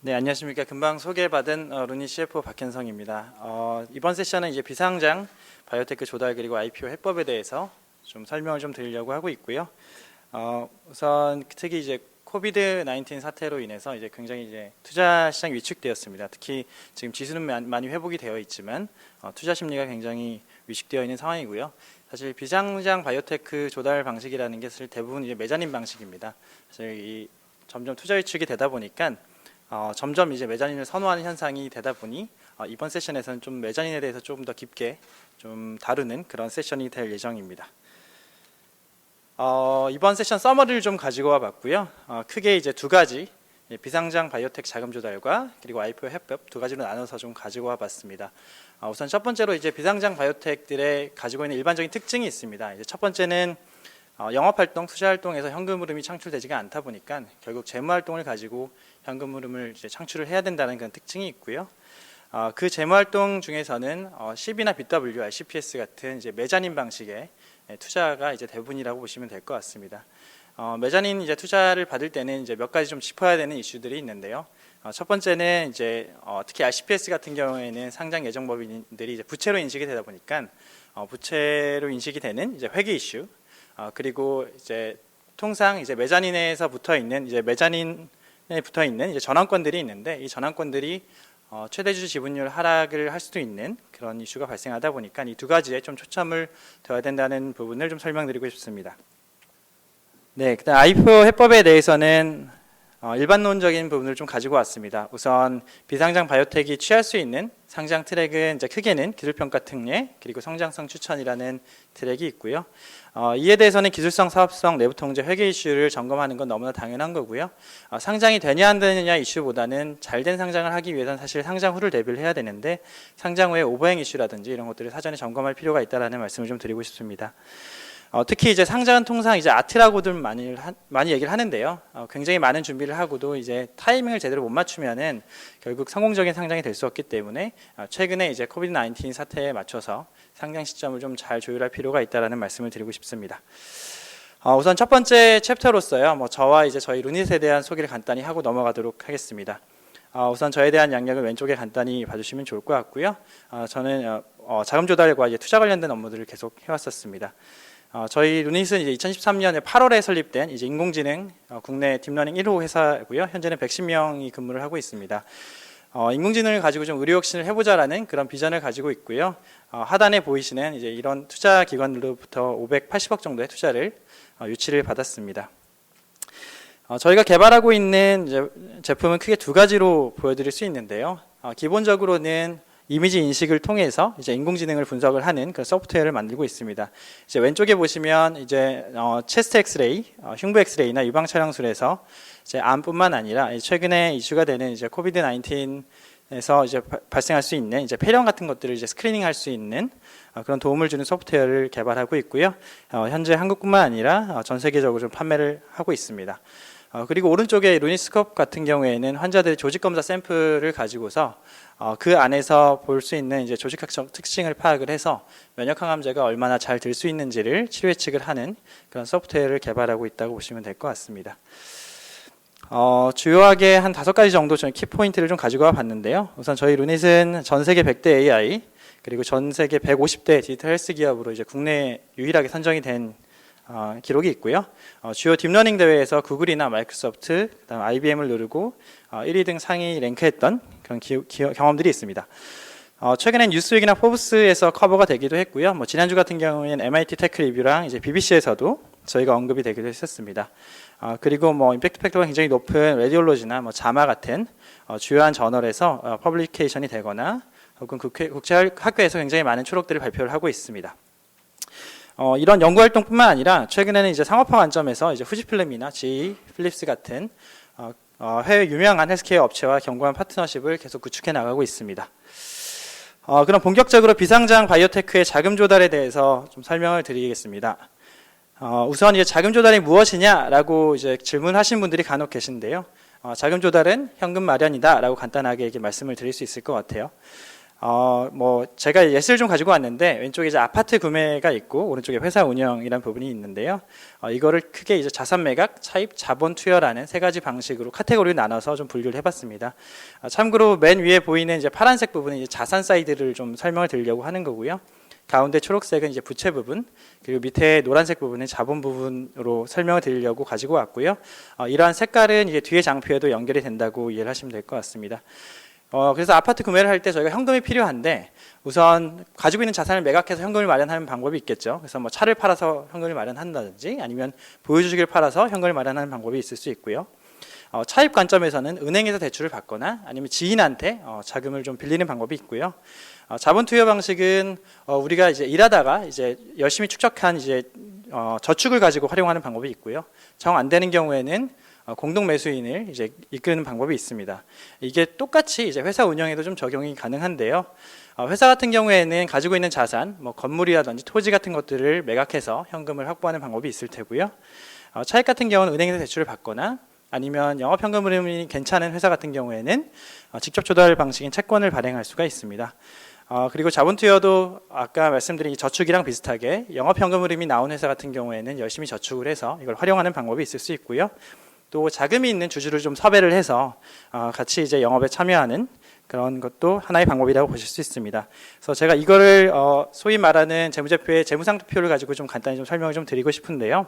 네, 안녕하십니까. 금방 소개받은 루니 CFO 박현성입니다. 이번 세션은 이제 비상장 바이오테크 조달 그리고 IPO 해법에 대해서 좀 설명을 좀 드리려고 하고 있고요. 우선 특히 이제 코비드 19 사태로 인해서 이제 굉장히 이제 투자 시장이 위축되었습니다. 특히 지금 지수는 많이 회복이 되어 있지만 투자 심리가 굉장히 위축되어 있는 상황이고요. 사실 비상장 바이오테크 조달 방식이라는 게 사실 대부분 이제 메자닌 방식입니다. 사실 점점 투자 위축이 되다 보니까 점점 이제 메자닌을 선호하는 현상이 되다 보니 이번 세션에서는 좀 메자닌에 대해서 조금 더 깊게 좀 다루는 그런 세션이 될 예정입니다. 이번 세션 서머리를 좀 가지고 와봤고요. 크게 이제 두 가지 비상장 바이오텍 자금 조달과 그리고 IPO 해법 두 가지로 나눠서 좀 가지고 와봤습니다. 우선 첫 번째로 이제 비상장 바이오텍들의 가지고 있는 일반적인 특징이 있습니다. 이제 첫 번째는 영업활동, 투자활동에서 현금 흐름이 창출되지가 않다 보니까 결국 재무활동을 가지고 현금 흐름을 이제 창출을 해야 된다는 그런 특징이 있고요. 그 재무활동 중에서는 CB나 BWR, CPS 같은 이제 메자닌 방식의 투자가 이제 대부분이라고 보시면 될 것 같습니다. 메자닌 이제 투자를 받을 때는 이제 몇 가지 좀 짚어야 되는 이슈들이 있는데요. 첫 번째는 이제 특히 RCPS 같은 경우에는 상장 예정법인들이 이제 부채로 인식이 되다 보니까 부채로 인식이 되는 이제 회계 이슈, 그리고 이제 통상 이제 메자닌에서 붙어 있는 이제 메자닌에 붙어 있는 이제 전환권들이 있는데 이 전환권들이 최대주주 지분율 하락을 할 수도 있는 그런 이슈가 발생하다 보니까 이 두 가지에 좀 초점을 둬야 된다는 부분을 좀 설명드리고 싶습니다. 네, 그다음 IPO 해법에 대해서는 일반론적인 부분을 좀 가지고 왔습니다. 우선 비상장 바이오텍이 취할 수 있는 상장 트랙은 이제 크게는 기술평가 특례 그리고 성장성 추천이라는 트랙이 있고요. 이에 대해서는 기술성, 사업성, 내부 통제, 회계 이슈를 점검하는 건 너무나 당연한 거고요. 상장이 되냐 안 되느냐 이슈보다는 잘된 상장을 하기 위해서는 사실 상장 후를 대비를 해야 되는데 상장 후에 오버행 이슈라든지 이런 것들을 사전에 점검할 필요가 있다라는 말씀을 좀 드리고 싶습니다. 특히 이제 상장은 통상 이제 아트라고들 많이 얘기를 하는데요. 굉장히 많은 준비를 하고도 이제 타이밍을 제대로 못 맞추면은 결국 성공적인 상장이 될 수 없기 때문에 최근에 이제 코비드 19 사태에 맞춰서 상장 시점을 좀 잘 조율할 필요가 있다라는 말씀을 드리고 싶습니다. 우선 첫 번째 챕터로서요. 저와 이제 저희 루닛에 대한 소개를 간단히 하고 넘어가도록 하겠습니다. 우선 저에 대한 양력을 왼쪽에 간단히 봐주시면 좋을 것 같고요. 저는 자금 조달과 이제 투자 관련된 업무들을 계속 해왔었습니다. 저희 루닛은 이제 2013년에 8월에 설립된 이제 인공지능 국내 딥러닝 1호 회사고요. 현재는 110명이 근무를 하고 있습니다. 인공지능을 가지고 좀 의료 혁신을 해보자라는 그런 비전을 가지고 있고요. 하단에 보이시는 이제 이런 투자 기관으로부터 580억 정도의 투자를 유치를 받았습니다. 저희가 개발하고 있는 이제 제품은 크게 두 가지로 보여드릴 수 있는데요. 기본적으로는 이미지 인식을 통해서 이제 인공지능을 분석을 하는 그런 소프트웨어를 만들고 있습니다. 이제 왼쪽에 보시면 이제 체스트 엑스레이, 흉부 엑스레이나 유방 촬영술에서 이제 암뿐만 아니라 최근에 이슈가 되는 이제 코비드 19에서 이제 발생할 수 있는 이제 폐렴 같은 것들을 이제 스크리닝할 수 있는 그런 도움을 주는 소프트웨어를 개발하고 있고요. 현재 한국뿐만 아니라 전 세계적으로 좀 판매를 하고 있습니다. 그리고 오른쪽에 루니스컵 같은 경우에는 환자들의 조직 검사 샘플을 가지고서 그 안에서 볼 수 있는 이제 조직학적 특징을 파악을 해서 면역 항암제가 얼마나 잘 들 수 있는지를 치료 예측을 하는 그런 소프트웨어를 개발하고 있다고 보시면 될 것 같습니다. 주요하게 한 5가지 정도 저희 키포인트를 좀 가지고 와 봤는데요. 우선 저희 루닛은 전 세계 100대 AI 그리고 전 세계 150대 디지털 헬스 기업으로 이제 국내에 유일하게 선정이 된 기록이 있고요. 주요 딥러닝 대회에서 구글이나 마이크로소프트, 그다음 IBM을 누르고 1위 등 상위 랭크했던 그런 경험들이 있습니다. 최근엔 뉴스윅이나 포브스에서 커버가 되기도 했고요. 지난주 같은 경우에는 MIT 테크 리뷰랑 이제 BBC에서도 저희가 언급이 되기도 했었습니다. 그리고 임팩트 팩터가 굉장히 높은 레디올로지나 자마 같은 주요한 저널에서 퍼블리케이션이 되거나 혹은 국제 학회에서 굉장히 많은 초록들을 발표를 하고 있습니다. 이런 연구 활동뿐만 아니라 최근에는 이제 상업화 관점에서 이제 후지필름이나 GE, 필립스 같은 해외 유명한 헬스케어 업체와 견고한 파트너십을 계속 구축해 나가고 있습니다. 그럼 본격적으로 비상장 바이오테크의 자금 조달에 대해서 좀 설명을 드리겠습니다. 우선 이제 자금 조달이 무엇이냐라고 이제 질문하신 분들이 간혹 계신데요. 자금 조달은 현금 마련이다라고 간단하게 말씀을 드릴 수 있을 것 같아요. 제가 예시를 좀 가지고 왔는데 왼쪽에 이제 아파트 구매가 있고 오른쪽에 회사 운영이라는 부분이 있는데요. 이거를 크게 이제 자산 매각, 차입, 자본 투여라는 세 가지 방식으로 카테고리를 나눠서 좀 분류를 해봤습니다. 참고로 맨 위에 보이는 이제 파란색 부분은 이제 자산 사이드를 좀 설명을 드리려고 하는 거고요. 가운데 초록색은 이제 부채 부분, 그리고 밑에 노란색 부분은 자본 부분으로 설명을 드리려고 가지고 왔고요. 이러한 색깔은 이제 뒤에 장표에도 연결이 된다고 이해를 하시면 될 것 같습니다. 그래서 아파트 구매를 할 때 저희가 현금이 필요한데 우선 가지고 있는 자산을 매각해서 현금을 마련하는 방법이 있겠죠. 그래서 뭐 차를 팔아서 현금을 마련한다든지 아니면 보유주식을 팔아서 현금을 마련하는 방법이 있을 수 있고요. 차입 관점에서는 은행에서 대출을 받거나 아니면 지인한테 자금을 좀 빌리는 방법이 있고요. 자본 투여 방식은 우리가 이제 일하다가 이제 열심히 축적한 이제 저축을 가지고 활용하는 방법이 있고요. 정 안 되는 경우에는 공동 매수인을 이제 이끄는 방법이 있습니다. 이게 똑같이 이제 회사 운영에도 좀 적용이 가능한데요. 회사 같은 경우에는 가지고 있는 자산, 뭐 건물이라든지 토지 같은 것들을 매각해서 현금을 확보하는 방법이 있을 테고요. 차익 같은 경우는 은행에서 대출을 받거나 아니면 영업 현금 흐름이 괜찮은 회사 같은 경우에는 직접 조달 방식인 채권을 발행할 수가 있습니다. 그리고 자본 투여도 아까 말씀드린 저축이랑 비슷하게 영업 현금 흐름이 나온 회사 같은 경우에는 열심히 저축을 해서 이걸 활용하는 방법이 있을 수 있고요. 또 자금이 있는 주주를 좀 섭외를 해서 같이 이제 영업에 참여하는 그런 것도 하나의 방법이라고 보실 수 있습니다. 그래서 제가 이거를 소위 말하는 재무제표의 재무상표를 가지고 좀 간단히 좀 설명을 좀 드리고 싶은데요.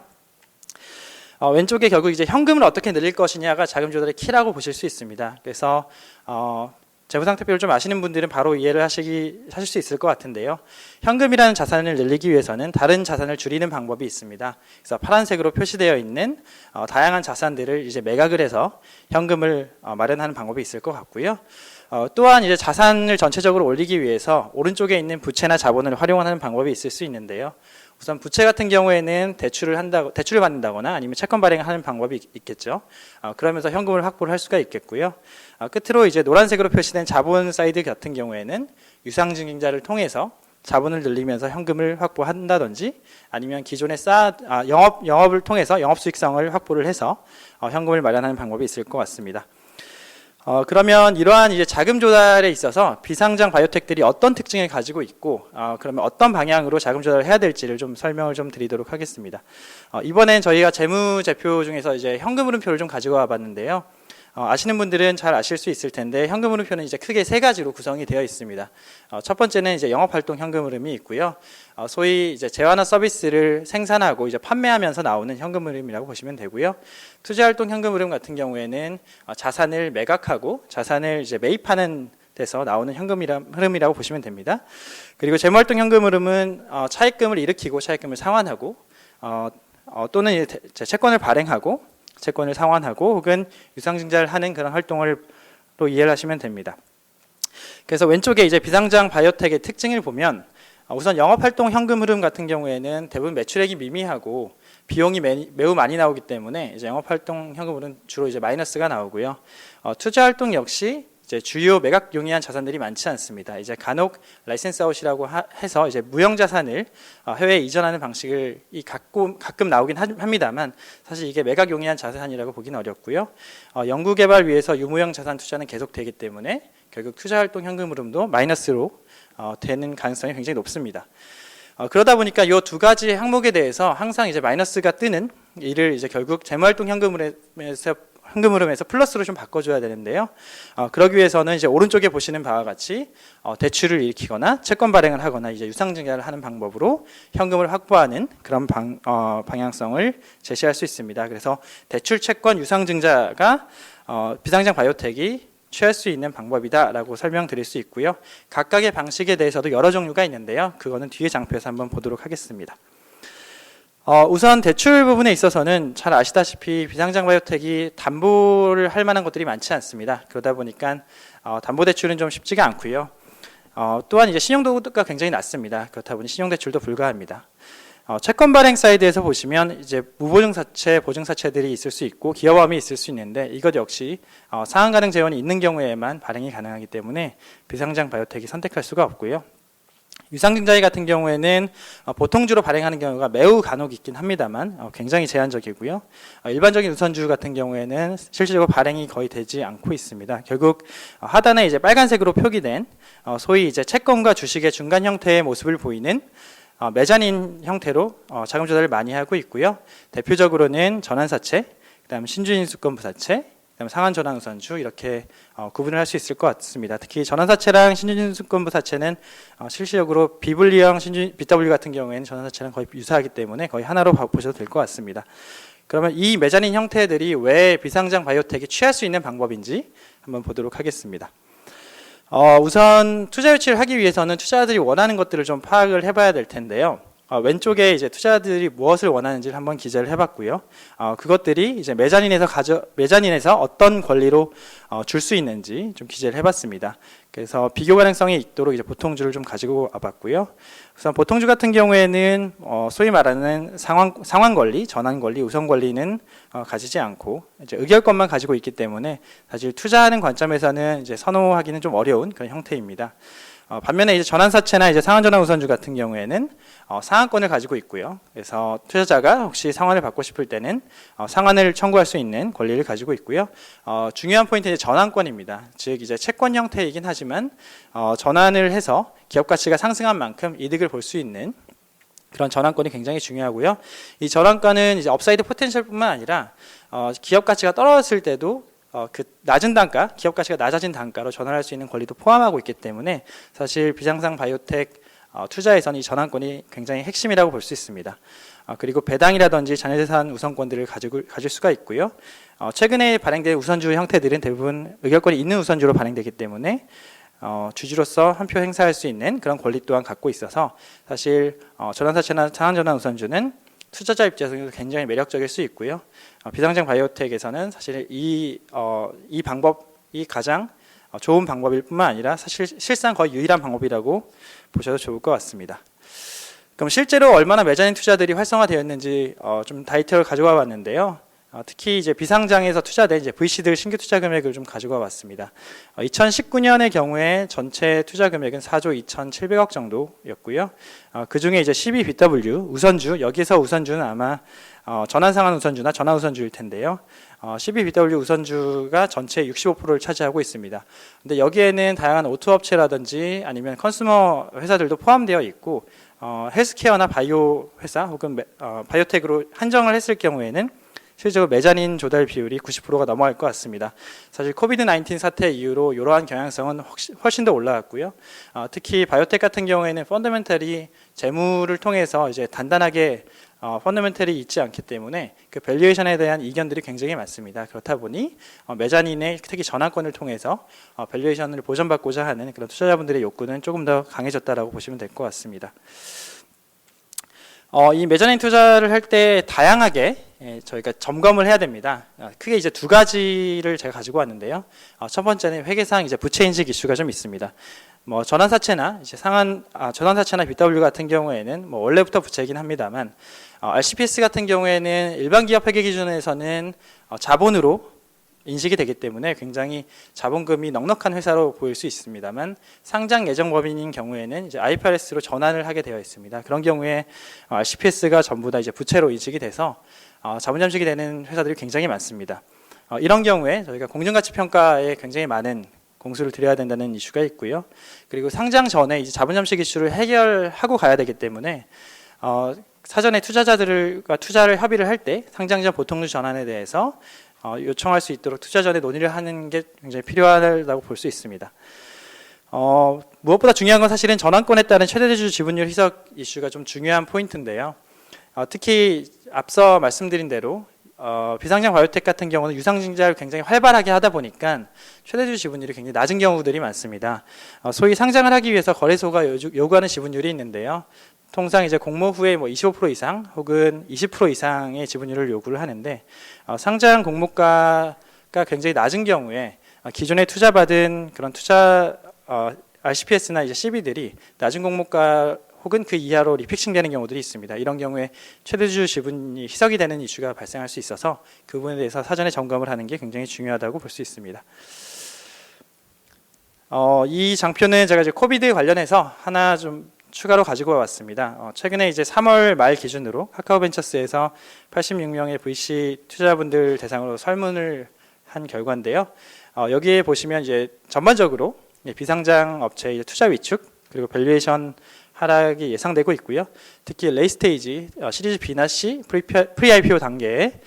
왼쪽에 결국 이제 현금을 어떻게 늘릴 것이냐가 자금 조달의 키라고 보실 수 있습니다. 그래서 재무상태표를 좀 아시는 분들은 바로 이해를 하실 수 있을 것 같은데요. 현금이라는 자산을 늘리기 위해서는 다른 자산을 줄이는 방법이 있습니다. 그래서 파란색으로 표시되어 있는 다양한 자산들을 이제 매각을 해서 현금을 마련하는 방법이 있을 것 같고요. 또한 이제 자산을 전체적으로 올리기 위해서 오른쪽에 있는 부채나 자본을 활용하는 방법이 있을 수 있는데요. 우선 부채 같은 경우에는 대출을 받는다거나 아니면 채권 발행을 하는 방법이 있겠죠. 그러면서 현금을 확보를 할 수가 있겠고요. 끝으로 이제 노란색으로 표시된 자본 사이드 같은 경우에는 유상증빙자를 통해서 자본을 늘리면서 현금을 확보한다든지 아니면 기존에 영업을 통해서 영업수익성을 확보를 해서 현금을 마련하는 방법이 있을 것 같습니다. 그러면 이러한 이제 자금 조달에 있어서 비상장 바이오텍들이 어떤 특징을 가지고 있고, 그러면 어떤 방향으로 자금 조달을 해야 될지를 좀 설명을 좀 드리도록 하겠습니다. 이번엔 저희가 재무제표 중에서 이제 현금 흐름표를 좀 가지고 와봤는데요. 아시는 분들은 잘 아실 수 있을 텐데 현금 흐름표는 이제 크게 세 가지로 구성이 되어 있습니다. 첫 번째는 이제 영업활동 현금 흐름이 있고요. 소위 이제 재화나 서비스를 생산하고 이제 판매하면서 나오는 현금 흐름이라고 보시면 되고요. 투자활동 현금 흐름 같은 경우에는 자산을 매각하고 자산을 이제 매입하는 데서 나오는 현금 흐름이라고 보시면 됩니다. 그리고 재무활동 현금 흐름은 차입금을 일으키고 차입금을 상환하고 또는 채권을 발행하고 채권을 상환하고 혹은 유상증자를 하는 그런 활동을 또 이해를 하시면 됩니다. 그래서 왼쪽에 이제 비상장 바이오텍의 특징을 보면 우선 영업활동 현금 흐름 같은 경우에는 대부분 매출액이 미미하고 비용이 매우 많이 나오기 때문에 이제 영업활동 현금 흐름 주로 이제 마이너스가 나오고요. 투자활동 역시 이제 주요 매각 용이한 자산들이 많지 않습니다. 이제 간혹 라이센스 아웃이라고 해서 이제 무형 자산을 해외에 이전하는 방식을 가끔 나오긴 합니다만 사실 이게 매각 용이한 자산이라고 보기는 어렵고요. 연구 개발 위해서 유무형 자산 투자는 계속되기 때문에 결국 투자활동 현금 흐름도 마이너스로 되는 가능성이 굉장히 높습니다. 그러다 보니까 이 두 가지 항목에 대해서 항상 이제 마이너스가 뜨는 이를 이제 결국 재무활동 현금 흐름에서 플러스로 좀 바꿔줘야 되는데요. 그러기 위해서는 이제 오른쪽에 보시는 바와 같이 대출을 일으키거나 채권 발행을 하거나 이제 유상증자를 하는 방법으로 현금을 확보하는 그런 방향성을 제시할 수 있습니다. 그래서 대출, 채권, 유상증자가 비상장 바이오텍이 취할 수 있는 방법이다라고 설명드릴 수 있고요. 각각의 방식에 대해서도 여러 종류가 있는데요. 그거는 뒤에 장표에서 한번 보도록 하겠습니다. 우선 대출 부분에 있어서는 잘 아시다시피 비상장 바이오텍이 담보를 할 만한 것들이 많지 않습니다. 그러다 보니까 담보대출은 좀 쉽지가 않고요. 또한 이제 신용도가 굉장히 낮습니다. 그렇다 보니 신용대출도 불가합니다. 채권 발행 사이드에서 보시면 이제 무보증사채, 보증사채들이 있을 수 있고 기여보험이 있을 수 있는데 이것 역시 상환 가능 재원이 있는 경우에만 발행이 가능하기 때문에 비상장 바이오텍이 선택할 수가 없고요. 유상증자액 같은 경우에는 보통주로 발행하는 경우가 매우 간혹 있긴 합니다만 굉장히 제한적이고요. 일반적인 우선주 같은 경우에는 실질적으로 발행이 거의 되지 않고 있습니다. 결국 하단에 이제 빨간색으로 표기된 소위 이제 채권과 주식의 중간 형태의 모습을 보이는 메자닌 형태로 자금 조달을 많이 하고 있고요. 대표적으로는 전환사채, 그다음 신주인수권부사채, 그다음 상한전환우선주 이렇게 구분을 할 수 있을 것 같습니다. 특히 전환사채랑 신주인수권부사채는 실질적으로 비분리형 BW 같은 경우에는 전환사채랑 거의 유사하기 때문에 거의 하나로 보셔도 될 것 같습니다. 그러면 이 메자닌 형태들이 왜 비상장 바이오텍이 취할 수 있는 방법인지 한번 보도록 하겠습니다. 우선 투자 유치를 하기 위해서는 투자자들이 원하는 것들을 좀 파악을 해봐야 될 텐데요. 왼쪽에 이제 투자자들이 무엇을 원하는지를 한번 기재를 해봤고요. 그것들이 이제 메자닌에서 어떤 권리로 줄 수 있는지 좀 기재를 해봤습니다. 그래서 비교 가능성이 있도록 이제 보통주를 좀 가지고 와봤고요. 우선 보통주 같은 경우에는 소위 말하는 상환 권리, 전환 권리, 우선 권리는 가지지 않고 이제 의결권만 가지고 있기 때문에 사실 투자하는 관점에서는 이제 선호하기는 좀 어려운 그런 형태입니다. 반면에 이제 전환사채나 이제 상한전환우선주 같은 경우에는 상한권을 가지고 있고요. 그래서 투자자가 혹시 상환을 받고 싶을 때는 상환을 청구할 수 있는 권리를 가지고 있고요. 중요한 포인트는 전환권입니다. 즉 이제 채권 형태이긴 하지만 전환을 해서 기업 가치가 상승한 만큼 이득을 볼 수 있는 그런 전환권이 굉장히 중요하고요. 이 전환권은 이제 업사이드 포텐셜뿐만 아니라 기업 가치가 떨어졌을 때도 그 낮은 단가, 기업 가치가 낮아진 단가로 전환할 수 있는 권리도 포함하고 있기 때문에 사실 비상장 바이오텍 투자에서는 이 전환권이 굉장히 핵심이라고 볼 수 있습니다. 그리고 배당이라든지 자녀재산 우선권들을 가질 수가 있고요. 최근에 발행된 우선주 형태들은 대부분 의결권이 있는 우선주로 발행되기 때문에 주주로서 한 표 행사할 수 있는 그런 권리 또한 갖고 있어서 사실 전환사채나 상한전환 우선주는 투자자 입장에서 굉장히 매력적일 수 있고요. 비상장 바이오텍에서는 사실 이 방법이 가장 좋은 방법일 뿐만 아니라 사실 실상 거의 유일한 방법이라고 보셔도 좋을 것 같습니다. 그럼 실제로 얼마나 메자닌 투자들이 활성화되었는지 좀 데이터를 가져와 봤는데요. 특히 이제 비상장에서 투자된 이제 VC들 신규 투자 금액을 좀 가지고 와봤습니다. 2019년의 경우에 전체 투자 금액은 4조 2,700억 정도였고요. 그 중에 이제 12BW 우선주, 여기서 우선주는 아마 전환상환 우선주나 전환 우선주일 텐데요. 12BW 우선주가 전체 65%를 차지하고 있습니다. 근데 여기에는 다양한 오토업체라든지 아니면 컨슈머 회사들도 포함되어 있고 헬스케어나 바이오 회사 혹은 바이오텍으로 한정을 했을 경우에는 실제로 메자닌 조달 비율이 90%가 넘어갈 것 같습니다. 사실 코비드-19 사태 이후로 이러한 경향성은 훨씬 더 올라갔고요. 특히 바이오텍 같은 경우에는 펀더멘털이 재무를 통해서 이제 단단하게 펀더멘털이 있지 않기 때문에 그 밸류에이션에 대한 이견들이 굉장히 많습니다. 그렇다 보니 메자닌의 특히 전환권을 통해서 밸류에이션을 보전받고자 하는 그런 투자자분들의 욕구는 조금 더 강해졌다라고 보시면 될 것 같습니다. 이 메자닌 투자를 할 때 다양하게 저희가 점검을 해야 됩니다. 크게 이제 두 가지를 제가 가지고 왔는데요. 첫 번째는 회계상 이제 부채 인식 이슈가 좀 있습니다. 전환사채나 이제 전환사채나 BW 같은 경우에는 원래부터 부채이긴 합니다만 RCPS 같은 경우에는 일반 기업 회계 기준에서는 자본으로 인식이 되기 때문에 굉장히 자본금이 넉넉한 회사로 보일 수 있습니다만 상장 예정 법인인 경우에는 이제 IFRS로 전환을 하게 되어 있습니다. 그런 경우에 RCPS가 전부 다 이제 부채로 인식이 돼서 자본 잠식이 되는 회사들이 굉장히 많습니다. 이런 경우에 저희가 공정가치 평가에 굉장히 많은 공수를 들여야 된다는 이슈가 있고요. 그리고 상장 전에 이제 자본 잠식 이슈를 해결하고 가야 되기 때문에 사전에 투자자들과 투자를 협의를 할 때 상장 전 보통주 전환에 대해서 요청할 수 있도록 투자 전에 논의를 하는 게 굉장히 필요하다고 볼 수 있습니다. 무엇보다 중요한 건 사실은 전환권에 따른 최대주주 지분율 희석 이슈가 좀 중요한 포인트인데요. 특히 앞서 말씀드린 대로 비상장 바이오텍 같은 경우는 유상증자를 굉장히 활발하게 하다 보니까 최대주주 지분율이 굉장히 낮은 경우들이 많습니다. 소위 상장을 하기 위해서 거래소가 요구하는 지분율이 있는데요. 통상 이제 공모 후에 25% 이상 혹은 20% 이상의 지분율을 요구를 하는데 상장 공모가가 굉장히 낮은 경우에 기존에 투자받은 그런 투자 RCPS나 이제 CB들이 낮은 공모가 혹은 그 이하로 리픽싱되는 경우들이 있습니다. 이런 경우에 최대주주 지분이 희석이 되는 이슈가 발생할 수 있어서 그 부분에 대해서 사전에 점검을 하는 게 굉장히 중요하다고 볼 수 있습니다. 이 장표는 제가 이제 코비드 관련해서 하나 좀 추가로 가지고 왔습니다. 최근에 이제 3월 말 기준으로 카카오벤처스에서 86명의 VC 투자자분들 대상으로 설문을 한 결과인데요. 여기에 보시면 이제 전반적으로 비상장 업체의 투자 위축 그리고 밸류에이션 하락이 예상되고 있고요. 특히 레이스테이지 시리즈 B나 C 프리-IPO 단계에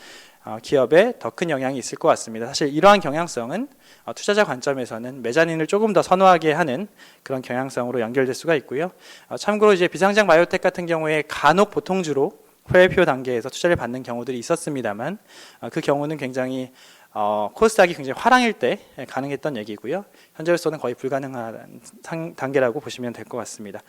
기업에 더 큰 영향이 있을 것 같습니다. 사실 이러한 경향성은 투자자 관점에서는 메자닌을 조금 더 선호하게 하는 그런 경향성으로 연결될 수가 있고요. 참고로 이제 비상장 바이오텍 같은 경우에 간혹 보통주로 프리-IPO 단계에서 투자를 받는 경우들이 있었습니다만 그 경우는 굉장히 코스닥이 굉장히 화랑일 때 가능했던 얘기고요. 현재로서는 거의 불가능한 단계라고 보시면 될 것 같습니다.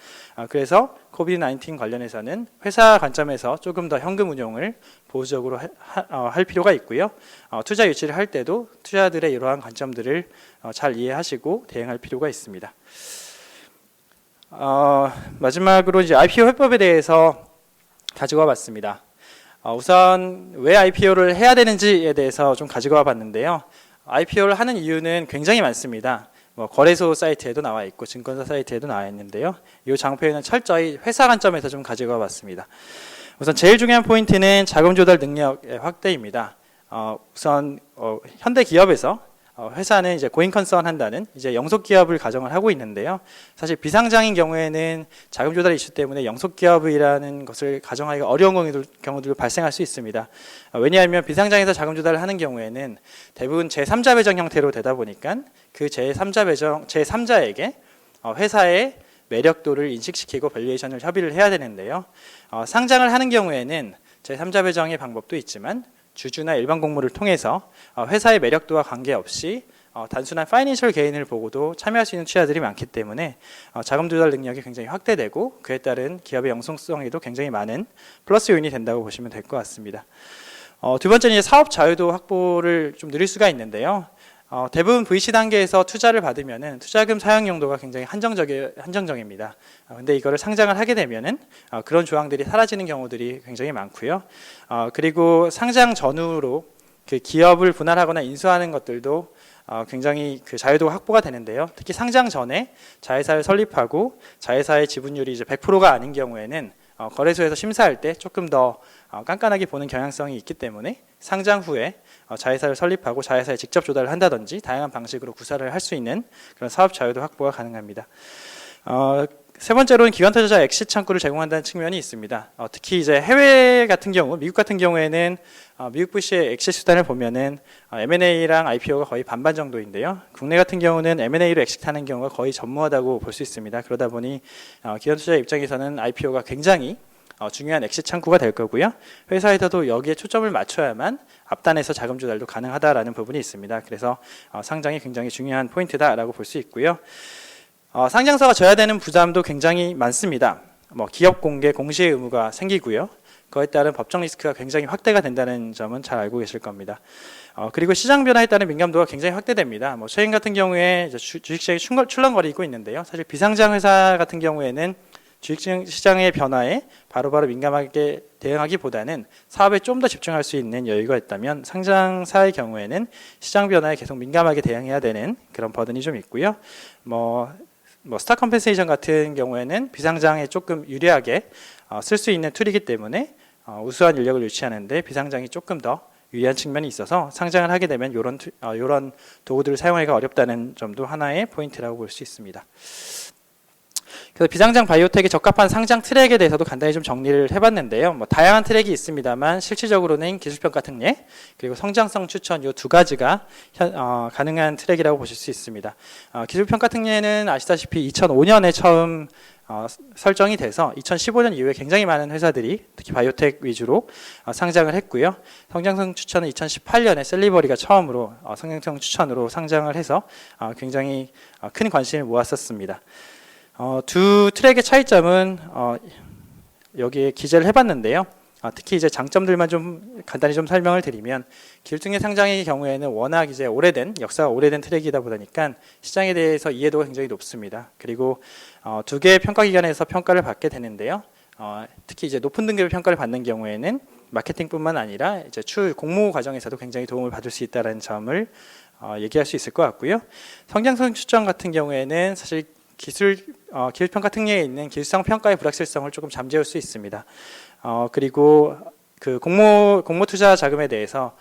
그래서 코비드-19 관련해서는 회사 관점에서 조금 더 현금 운용을 보수적으로 할 필요가 있고요. 투자 유치를 할 때도 투자자들의 이러한 관점들을 잘 이해하시고 대응할 필요가 있습니다. 마지막으로 이제 IPO 해법에 대해서 가지고 와봤습니다. 우선 왜 IPO를 해야 되는지에 대해서 좀 가지고 와봤는데요. IPO를 하는 이유는 굉장히 많습니다. 거래소 사이트에도 나와 있고 증권사 사이트에도 나와 있는데요. 이 장표에는 철저히 회사 관점에서 좀 가지고 와봤습니다. 우선 제일 중요한 포인트는 자금 조달 능력의 확대입니다. 우선 현대 기업에서 회사는 이제 고잉 컨선 한다는 이제 영속 기업을 가정을 하고 있는데요. 사실 비상장인 경우에는 자금 조달 이슈 때문에 영속 기업이라는 것을 가정하기가 어려운 경우들도 발생할 수 있습니다. 왜냐하면 비상장에서 자금 조달을 하는 경우에는 대부분 제3자 배정 형태로 되다 보니까 그 제3자에게 회사의 매력도를 인식시키고 밸류에이션을 협의를 해야 되는데요. 상장을 하는 경우에는 제3자 배정의 방법도 있지만 주주나 일반 공모를 통해서 회사의 매력도와 관계없이 단순한 파이낸셜 게인을 보고도 참여할 수 있는 투자자들이 많기 때문에 자금 조달 능력이 굉장히 확대되고 그에 따른 기업의 영속성에도 굉장히 많은 플러스 요인이 된다고 보시면 될 것 같습니다. 두 번째는 이제 사업 자유도 확보를 좀 누릴 수가 있는데요. 대부분 VC 단계에서 투자를 받으면은 투자금 사용 용도가 굉장히 한정적입니다. 근데 이거를 상장을 하게 되면은 그런 조항들이 사라지는 경우들이 굉장히 많고요. 그리고 상장 전후로 그 기업을 분할하거나 인수하는 것들도 굉장히 그 자유도가 확보가 되는데요. 특히 상장 전에 자회사를 설립하고 자회사의 지분율이 이제 100%가 아닌 경우에는 거래소에서 심사할 때 조금 더 깐깐하게 보는 경향성이 있기 때문에 상장 후에 자회사를 설립하고 자회사에 직접 조달을 한다든지 다양한 방식으로 구사를 할 수 있는 그런 사업 자유도 확보가 가능합니다. 세 번째로는 기관 투자자 엑시트 창구를 제공한다는 측면이 있습니다. 특히 이제 해외 같은 경우, 미국 같은 경우에는 미국 VC의 엑시트 수단을 보면은 M&A랑 IPO가 거의 반반 정도인데요. 국내 같은 경우는 M&A로 엑시트하는 경우가 거의 전무하다고 볼 수 있습니다. 그러다 보니 기관 투자자 입장에서는 IPO가 굉장히 중요한 엑시트 창구가 될 거고요. 회사에서도 여기에 초점을 맞춰야만 앞단에서 자금 조달도 가능하다라는 부분이 있습니다. 그래서 상장이 굉장히 중요한 포인트다라고 볼 수 있고요. 상장사가 져야 되는 부담도 굉장히 많습니다. 기업 공개, 공시의 의무가 생기고요. 그에 따른 법적 리스크가 굉장히 확대가 된다는 점은 잘 알고 계실 겁니다. 그리고 시장 변화에 따른 민감도가 굉장히 확대됩니다. 최근 같은 경우에 주식시장이 출렁거리고 있는데요. 사실 비상장 회사 같은 경우에는 주식시장의 변화에 바로바로 민감하게 대응하기보다는 사업에 좀 더 집중할 수 있는 여유가 있다면 상장사의 경우에는 시장 변화에 계속 민감하게 대응해야 되는 그런 버든이 좀 있고요. 스타 컴펜세이션 같은 경우에는 비상장에 조금 유리하게 쓸 수 있는 툴이기 때문에 우수한 인력을 유치하는데 비상장이 조금 더 유리한 측면이 있어서 상장을 하게 되면 이런 도구들을 사용하기가 어렵다는 점도 하나의 포인트라고 볼 수 있습니다. 그래서 비상장 바이오텍에 적합한 상장 트랙에 대해서도 간단히 좀 정리를 해봤는데요. 다양한 트랙이 있습니다만 실질적으로는 기술평가 특례 그리고 성장성 추천 이 두 가지가 가능한 트랙이라고 보실 수 있습니다. 기술평가 특례는 아시다시피 2005년에 처음 설정이 돼서 2015년 이후에 굉장히 많은 회사들이 특히 바이오텍 위주로 상장을 했고요. 성장성 추천은 2018년에 셀리버리가 처음으로 성장성 추천으로 상장을 해서 굉장히 큰 관심을 모았었습니다. 두 트랙의 차이점은 여기에 기재를 해봤는데요. 특히 이제 장점들만 좀 간단히 좀 설명을 드리면 기술특례 상장의 경우에는 워낙 이제 역사가 오래된 트랙이다 보니까 시장에 대해서 이해도가 굉장히 높습니다. 그리고 두 개의 평가 기관에서 평가를 받게 되는데요. 특히 이제 높은 등급의 평가를 받는 경우에는 마케팅뿐만 아니라 이제 공모 과정에서도 굉장히 도움을 받을 수 있다는 점을 얘기할 수 있을 것 같고요. 성장성 추천 같은 경우에는 사실 기술평가 특례에 있는 기술성 평가의 불확실성을 조금 잠재울 수 있습니다. 그리고 그 공모 투자 자금에 대해서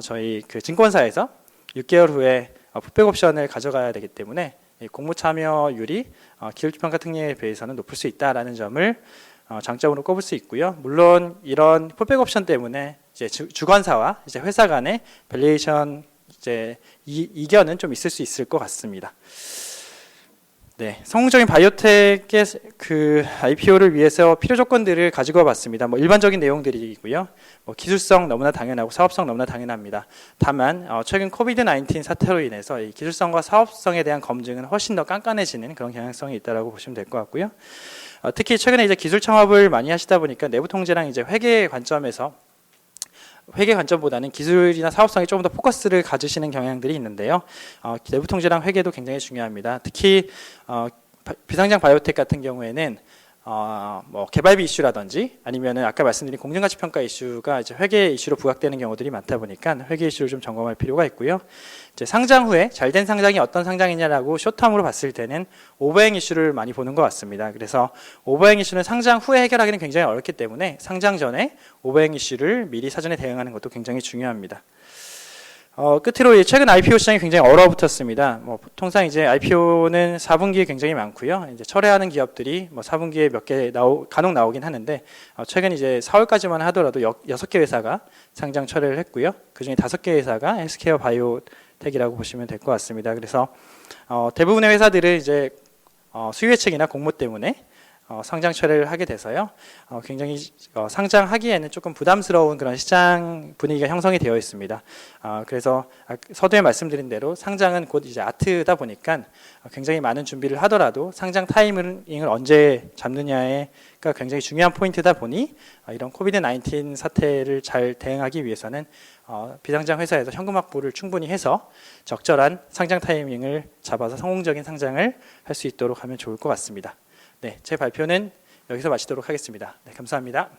저희 그 증권사에서 6개월 후에 풋백 옵션을 가져가야 되기 때문에 공모 참여율이 기술평가 특례에 비해서는 높을 수 있다라는 점을 장점으로 꼽을 수 있고요. 물론 이런 풋백 옵션 때문에 이제 주관사와 이제 회사 간의 밸류에이션 이제 이견은 좀 있을 수 있을 것 같습니다. 네, 성공적인 바이오텍의 그 IPO를 위해서 필요 조건들을 가지고 와봤습니다. 뭐 일반적인 내용들이고요. 뭐 기술성 너무나 당연하고 사업성 너무나 당연합니다. 다만 최근 코비드-19 사태로 인해서 이 기술성과 사업성에 대한 검증은 훨씬 더 깐깐해지는 그런 경향성이 있다라고 보시면 될 것 같고요. 특히 최근에 이제 기술 창업을 많이 하시다 보니까 내부 통제랑 이제 회계 관점보다는 기술이나 사업성에 조금 더 포커스를 가지시는 경향들이 있는데요. 내부 통제랑 회계도 굉장히 중요합니다. 특히 비상장 바이오텍 같은 경우에는 뭐 개발비 이슈라든지 아니면은 아까 말씀드린 공정가치 평가 이슈가 이제 회계 이슈로 부각되는 경우들이 많다 보니까 회계 이슈를 좀 점검할 필요가 있고요. 이제 상장 후에 잘된 상장이 어떤 상장이냐라고 쇼텀으로 봤을 때는 오버행 이슈를 많이 보는 것 같습니다. 그래서 오버행 이슈는 상장 후에 해결하기는 굉장히 어렵기 때문에 상장 전에 오버행 이슈를 미리 사전에 대응하는 것도 굉장히 중요합니다. 끝으로 최근 IPO 시장이 굉장히 얼어붙었습니다. 뭐 통상 이제 IPO는 4분기에 굉장히 많고요. 이제 철회하는 기업들이 뭐 4분기에 몇 개 간혹 나오긴 하는데 최근 이제 4월까지만 하더라도 6개 회사가 상장 철회를 했고요. 그중에 5개 회사가 헬스케어 바이오텍이라고 보시면 될 것 같습니다. 그래서 대부분의 회사들은 이제 수요 예측이나 공모 때문에 상장 철회를 하게 돼서요. 굉장히 상장하기에는 조금 부담스러운 그런 시장 분위기가 형성이 되어 있습니다. 그래서 서두에 말씀드린 대로 상장은 곧 이제 아트다 보니까 굉장히 많은 준비를 하더라도 상장 타이밍을 언제 잡느냐가 굉장히 중요한 포인트다 보니 이런 코비드-19 사태를 잘 대응하기 위해서는 비상장 회사에서 현금 확보를 충분히 해서 적절한 상장 타이밍을 잡아서 성공적인 상장을 할 수 있도록 하면 좋을 것 같습니다. 네, 제 발표는 여기서 마치도록 하겠습니다. 네, 감사합니다.